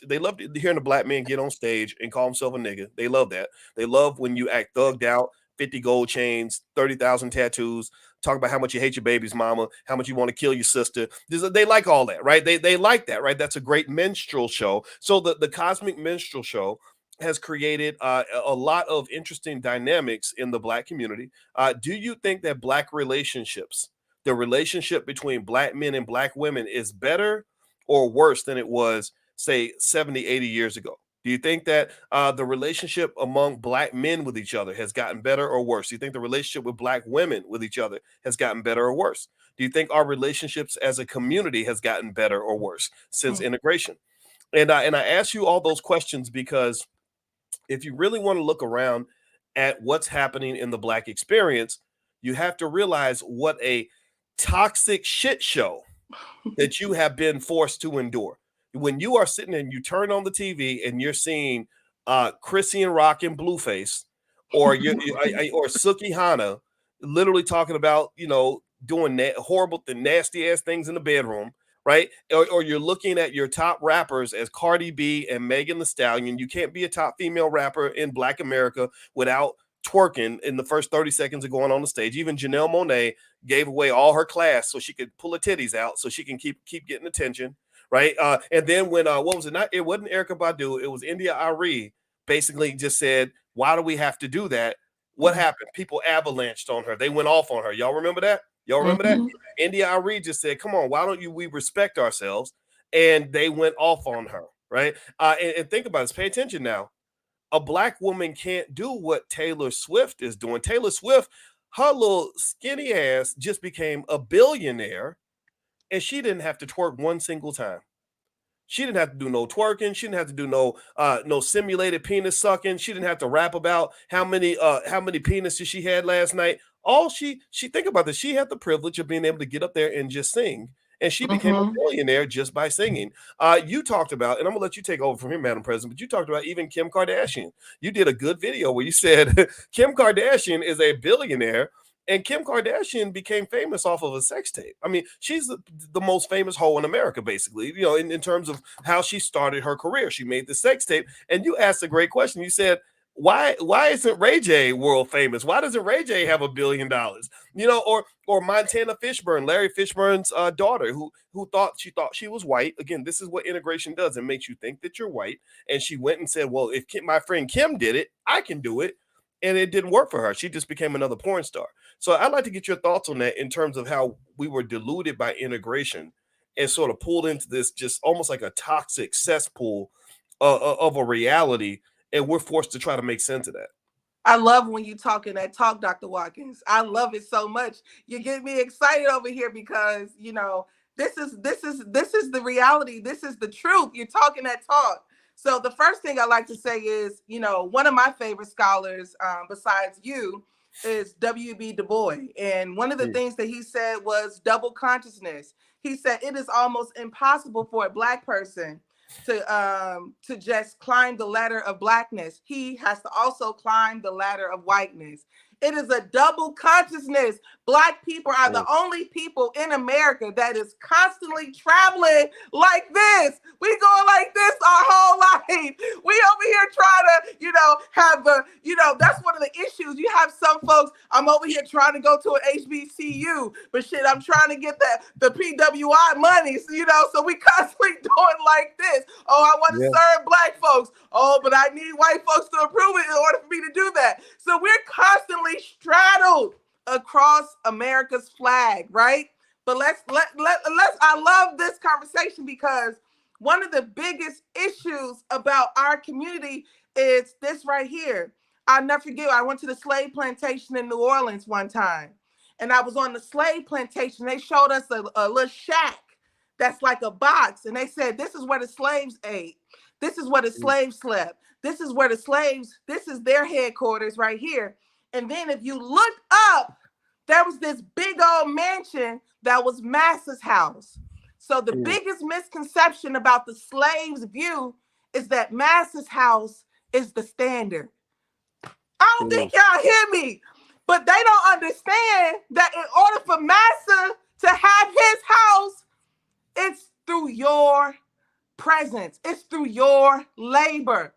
they love hearing a Black man get on stage and call himself a nigga. They love that. They love when you act thugged out, 50 gold chains, 30,000 tattoos, talk about how much you hate your baby's mama, how much you want to kill your sister. They like all that, right? They like that, right? That's a great minstrel show. So the Cosmic Minstrel Show has created a lot of interesting dynamics in the Black community. Do you think that Black relationships, the relationship between Black men and Black women, is better or worse than it was, say, 70, 80 years ago? Do you think that the relationship among Black men with each other has gotten better or worse? Do you think the relationship with Black women with each other has gotten better or worse? Do you think our relationships as a community has gotten better or worse since integration? And I ask you all those questions because if you really want to look around at what's happening in the Black experience, you have to realize what a toxic shit show that you have been forced to endure. When you are sitting and you turn on the TV and you're seeing Chrissy and Rock and Blueface, or or Suki Hana, literally talking about doing horrible, nasty ass things in the bedroom, right? Or you're looking at your top rappers as Cardi B and Megan Thee Stallion. You can't be a top female rapper in Black America without twerking in the first 30 seconds of going on the stage. Even Janelle Monáe gave away all her class so she could pull her titties out so she can keep getting attention, right? And then when what was it? Not it wasn't Erykah Badu, it was India Arie. Basically, just said, "Why do we have to do that?" What happened? People avalanched on her. They went off on her. Y'all remember that? Y'all remember that? India Arie just said, "Come on, why don't we respect ourselves?" And they went off on her, right? And think about this. Pay attention now. A Black woman can't do what Taylor Swift is doing. Taylor Swift, her little skinny ass just became a billionaire, and she didn't have to twerk one single time. She didn't have to do no twerking. She didn't have to do no simulated penis sucking. She didn't have to rap about how many penises she had last night. All she think about this. She had the privilege of being able to get up there and just sing. And she became a billionaire just by singing. You talked about, and I'm gonna let you take over from here, Madam President, but you talked about even Kim Kardashian. You did a good video where you said Kim Kardashian is a billionaire, and Kim Kardashian became famous off of a sex tape. I mean, she's the most famous hoe in America, basically, in terms of how she started her career. She made the sex tape, and you asked a great question. You said, why isn't Ray J world famous? Why doesn't Ray J have $1 billion? Or Montana Fishburne, Larry Fishburne's daughter, who thought she was white. Again, this is what integration does. It makes you think that you're white. And she went and said, well, if my friend Kim did it, I can do it. And it didn't work for her. She just became another porn star. So I'd like to get your thoughts on that in terms of how we were deluded by integration and sort of pulled into this just almost like a toxic cesspool of a reality. And we're forced to try to make sense of that. I love when you talking that talk, Dr. Watkins. I love it so much. You get me excited over here because, this is the reality. This is the truth. You're talking that talk. So the first thing I like to say is, one of my favorite scholars besides you is W.B. Du Bois. And one of the things that he said was double consciousness. He said it is almost impossible for a Black person to just climb the ladder of Blackness. He has to also climb the ladder of whiteness. It is a double consciousness. Black people are the only people in America that is constantly traveling like this. We going like this our whole life. We over here trying to, have that's one of the issues. You have some folks, I'm over here trying to go to an HBCU, but shit, I'm trying to get the PWI money, so we constantly doing like this. Oh, I want to serve Black folks. Oh, but I need white folks to approve it in order for me to do that. So we're constantly straddled across America's flag, right? But I love this conversation because one of the biggest issues about our community is this right here. I'll never forget, I went to the slave plantation in New Orleans one time, and I was on the slave plantation. They showed us a little shack that's like a box, and they said, this is where the slaves ate. This is where the slaves slept. This is where this is their headquarters right here. And then if you look up, there was this big old mansion that was Mass's house. So the biggest misconception about the slaves' view is that Mass's house is the standard. I don't think y'all hear me, but they don't understand that in order for Massa to have his house, it's through your presence. It's through your labor.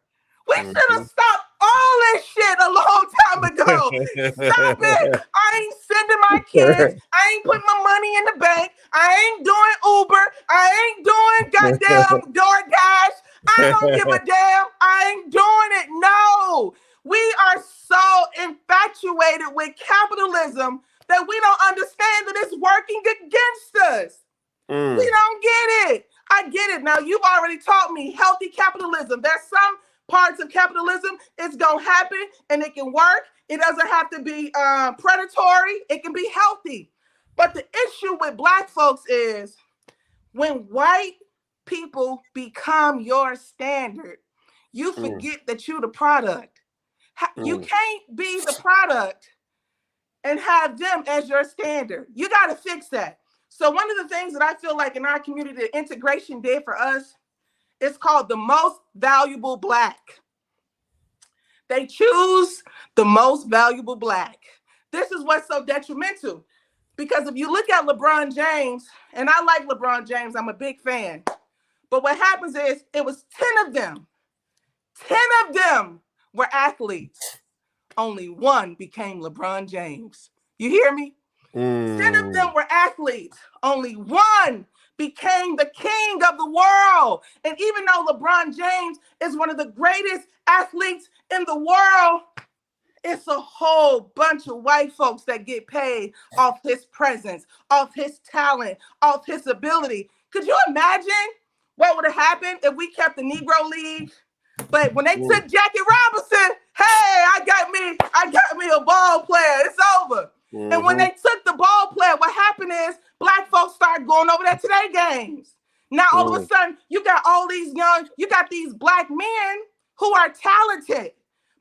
We should have stopped all this shit a long time ago. Stop it. I ain't sending my kids. I ain't putting my money in the bank. I ain't doing Uber. I ain't doing goddamn DoorDash. I don't give a damn. I ain't doing it. No. We are so infatuated with capitalism that we don't understand that it's working against us. We don't get it. I get it. Now, you've already taught me healthy capitalism. There's some parts of capitalism, it's going to happen and it can work. It doesn't have to be predatory. It can be healthy. But the issue with Black folks is when white people become your standard, you forget that you're the product. You can't be the product and have them as your standard. You got to fix that. So one of the things that I feel like in our community, the integration did for us, is called the most valuable Black. They choose the most valuable Black. This is what's so detrimental. Because if you look at LeBron James, and I like LeBron James, I'm a big fan. But what happens is it was 10 of them. 10 of them were athletes. Only one became LeBron James. You hear me? 10 of them were athletes. Only one became the king of the world. And even though LeBron James is one of the greatest athletes in the world, it's a whole bunch of white folks that get paid off his presence, off his talent, off his ability. Could you imagine what would have happened if we kept the Negro League? But when they took Jackie Robinson, hey, I got me a ball player. It's over. And when they took the ball player, what happened is Black folks started going over there to their games. Now, all of a sudden, you got these Black men who are talented.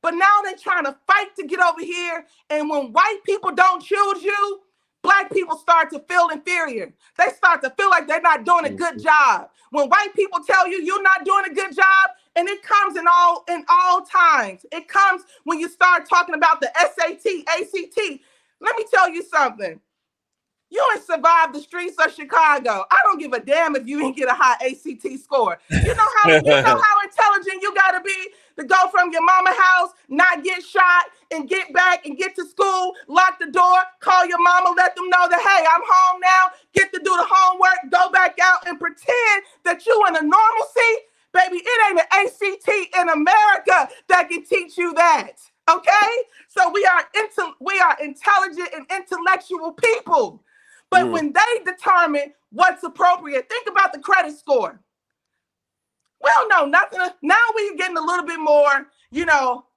But now they're trying to fight to get over here. And when white people don't choose you, Black people start to feel inferior. They start to feel like they're not doing a good job. When white people tell you you're not doing a good job, and it comes in all times. It comes when you start talking about the SAT, ACT. Let me tell you something. You ain't survived the streets of Chicago. I don't give a damn if you ain't get a high ACT score. You know how intelligent you gotta be to go from your mama house, not get shot, and get back and get to school, lock the door, call your mama, let them know that, hey, I'm home now, get to do the homework, go back out and pretend that you in a normalcy. Baby, it ain't an ACT in America that can teach you that. Okay? So we are intelligent and intellectual people. But when they determine what's appropriate, think about the credit score. We don't know nothing. Now we're getting a little bit more,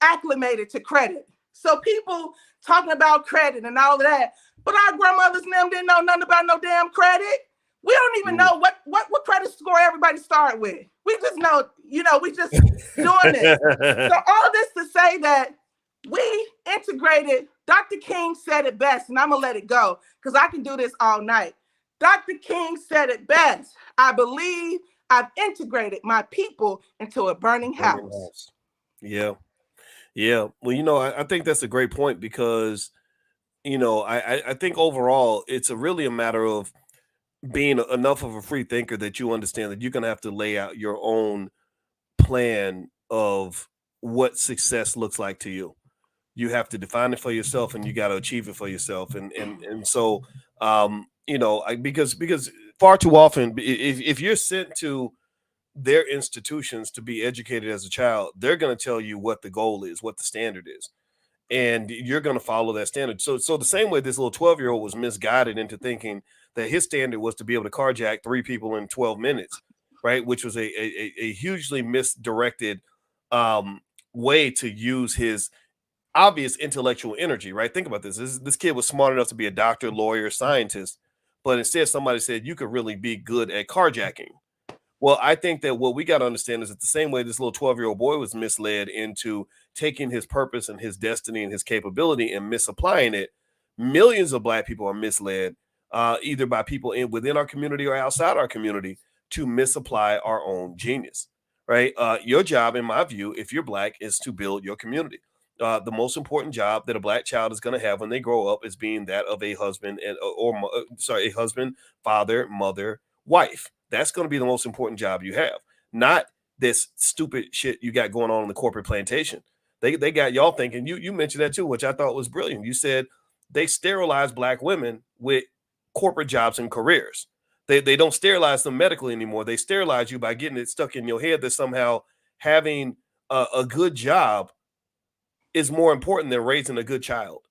acclimated to credit. So people talking about credit and all of that. But our grandmothers and them didn't know nothing about no damn credit. We don't even know what credit score everybody started with. We just know, we just doing this. So all this to say that we integrated. Dr. King said it best, and I'm going to let it go because I can do this all night. Dr. King said it best. I believe I've integrated my people into a burning house. Yeah. Yeah. Well, I think that's a great point because, I think overall it's really a matter of being enough of a free thinker that you understand that you're going to have to lay out your own plan of what success looks like to you. You have to define it for yourself and you got to achieve it for yourself. And so, because far too often, if you're sent to their institutions to be educated as a child, they're going to tell you what the goal is, what the standard is. And you're going to follow that standard. So the same way this little 12-year-old was misguided into thinking that his standard was to be able to carjack 3 people in 12 minutes, right? Which was a hugely misdirected way to use his obvious intellectual energy, right? Think about this. This kid was smart enough to be a doctor, lawyer, scientist, but instead somebody said you could really be good at carjacking. Well, I think that what we got to understand is that the same way this little 12-year-old boy was misled into taking his purpose and his destiny and his capability and misapplying it, millions of Black people are misled either by people within our community or outside our community to misapply our own genius, right? Your job, in my view, if you're Black, is to build your community. The most important job that a Black child is going to have when they grow up is being that of a husband a husband, father, mother, wife. That's going to be the most important job you have, not this stupid shit you got going on in the corporate plantation. They got y'all thinking, you mentioned that too, which I thought was brilliant. You said they sterilize Black women with corporate jobs and careers. They don't sterilize them medically anymore. They sterilize you by getting it stuck in your head that somehow having a good job is more important than raising a good child,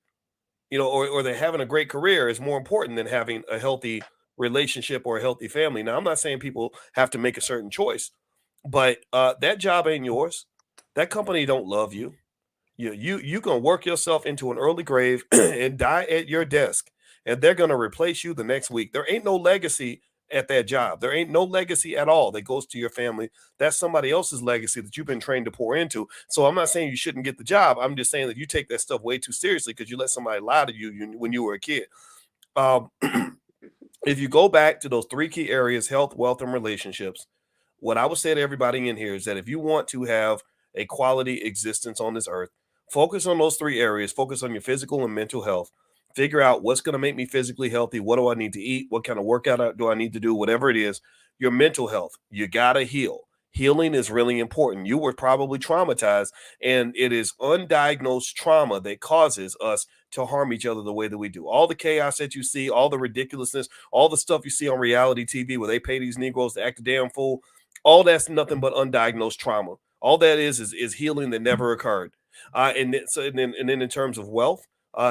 or that having a great career is more important than having a healthy relationship or a healthy family. Now, I'm not saying people have to make a certain choice, but that job ain't yours. That company don't love you. You gonna work yourself into an early grave and die at your desk. and they're going to replace you the next week. There ain't no legacy at that job. There ain't no legacy at all that goes to your family. That's somebody else's legacy that you've been trained to pour into. So I'm not saying you shouldn't get the job. I'm just saying that you take that stuff way too seriously because you let somebody lie to you when you were a kid. If you go back to those three key areas, health, wealth, and relationships, what I would say to everybody in here is that if you want to have a quality existence on this earth, focus on those three areas. Focus on your physical and mental health. Figure out what's going to make me physically healthy. What do I need to eat? What kind of workout do I need to do? Whatever it is, your mental health, you got to heal. Healing is really important. You were probably traumatized, and it is undiagnosed trauma that causes us to harm each other the way that we do. All the chaos that you see, all the ridiculousness, all the stuff you see on reality TV where they pay these Negroes to act a damn fool, all that's nothing but undiagnosed trauma. All that is healing that never occurred. And then in terms of wealth,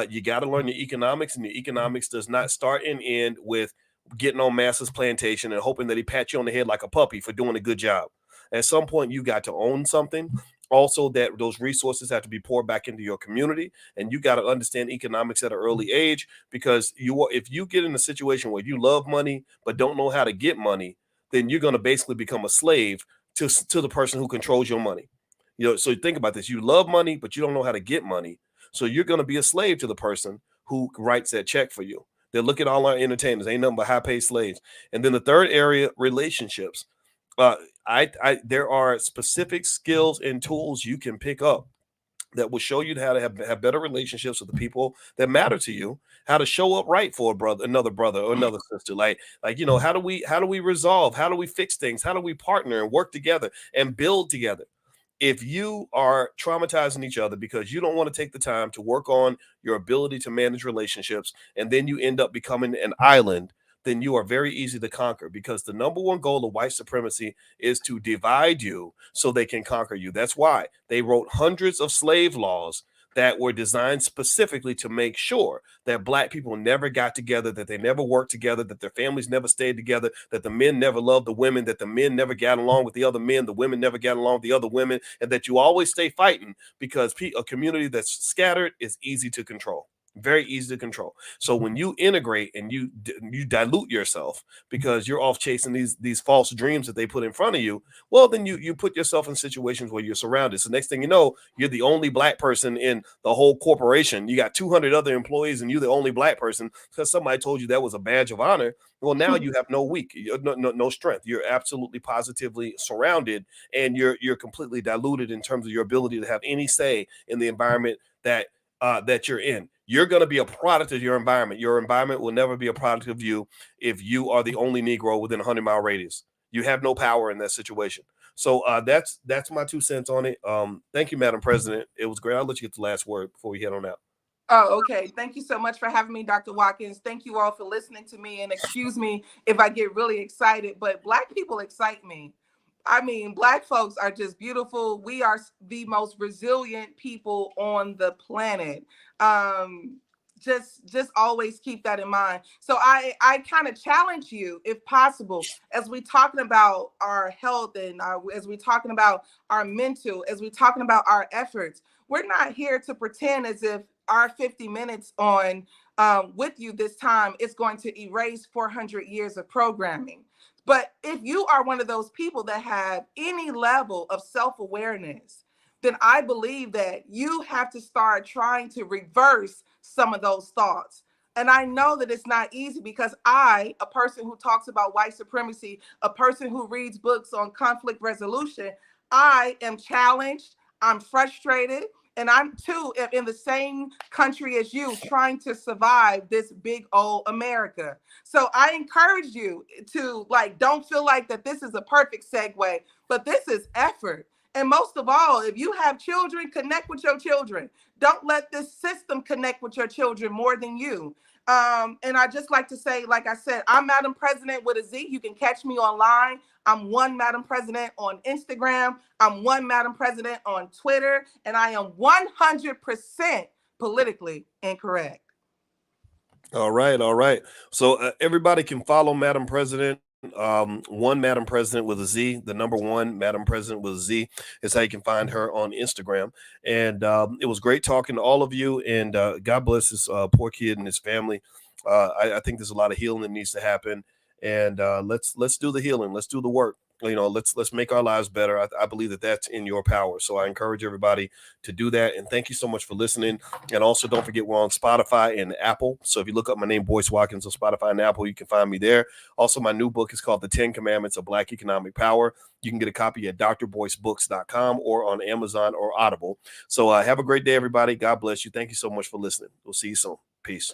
you got to learn your economics, and your economics does not start and end with getting on Master's plantation and hoping that he pats you on the head like a puppy for doing a good job. At some point, you got to own something. Also, that those resources have to be poured back into your community, and you got to understand economics at an early age, because if you get in a situation where you love money but don't know how to get money, then you're going to basically become a slave to the person who controls your money. So think about this: you love money but you don't know how to get money, so you're going to be a slave to the person who writes that check for you. They look at all our entertainers, ain't nothing but high-paid slaves. And then the third area, relationships. There are specific skills and tools you can pick up that will show you how to have better relationships with the people that matter to you, how to show up right for another brother or another sister. How do we resolve? How do we fix things? How do we partner and work together and build together? If you are traumatizing each other because you don't want to take the time to work on your ability to manage relationships, and then you end up becoming an island, then you are very easy to conquer, because the number one goal of white supremacy is to divide you so they can conquer you. That's why they wrote hundreds of slave laws that were designed specifically to make sure that black people never got together, that they never worked together, that their families never stayed together, that the men never loved the women, that the men never got along with the other men, the women never got along with the other women, and that you always stay fighting, because a community that's scattered is easy to control. Very easy to control. So when you integrate and you dilute yourself because you're off chasing these false dreams that they put in front of you, well, then you put yourself in situations where you're surrounded. So next thing you know, you're the only black person in the whole corporation. You got 200 other employees and you're the only black person because somebody told you that was a badge of honor. Well, now you have no strength. You're absolutely positively surrounded, and you're completely diluted in terms of your ability to have any say in the environment that you're in. You're going to be a product of your environment. Your environment will never be a product of you if you are the only Negro within a 100-mile radius. You have no power in that situation. So that's my 2 cents on it. Thank you, Madam President. It was great. I'll let you get the last word before we head on out. Oh, okay. Thank you so much for having me, Dr. Watkins. Thank you all for listening to me, and excuse me if I get really excited, but Black people excite me. I mean, Black folks are just beautiful. We are the most resilient people on the planet. Just always keep that in mind. So I kind of challenge you, if possible, as we talking about our health and as we talking about our mental, as we talking about our efforts. We're not here to pretend as if our 50 minutes on with you this time is going to erase 400 years of programming. But if you are one of those people that have any level of self-awareness, then I believe that you have to start trying to reverse some of those thoughts. And I know that it's not easy, because a person who talks about white supremacy, a person who reads books on conflict resolution, I am challenged, I'm frustrated, and I'm too in the same country as you, trying to survive this big old America. So I encourage you to don't feel like that this is a perfect segue, but this is effort. And most of all, if you have children, connect with your children. Don't let this system connect with your children more than you. And I just like to say, like I said, I'm Madam President with a Z. You can catch me online. I'm one Madam President on Instagram. I'm one Madam President on Twitter. And I am 100% politically incorrect. All right. So everybody can follow Madam President. One Madam President with a Z, the number one Madam President with a Z is how you can find her on Instagram. And it was great talking to all of you, and God bless this poor kid and his family. I think there's a lot of healing that needs to happen, and let's do the healing. Let's do the work. Let's make our lives better. I believe that that's in your power. So I encourage everybody to do that. And thank you so much for listening. And also don't forget we're on Spotify and Apple. So if you look up my name, Boyce Watkins, on Spotify and Apple, you can find me there. Also, my new book is called The 10 Commandments of Black Economic Power. You can get a copy at drboycebooks.com or on Amazon or Audible. So have a great day, everybody. God bless you. Thank you so much for listening. We'll see you soon. Peace.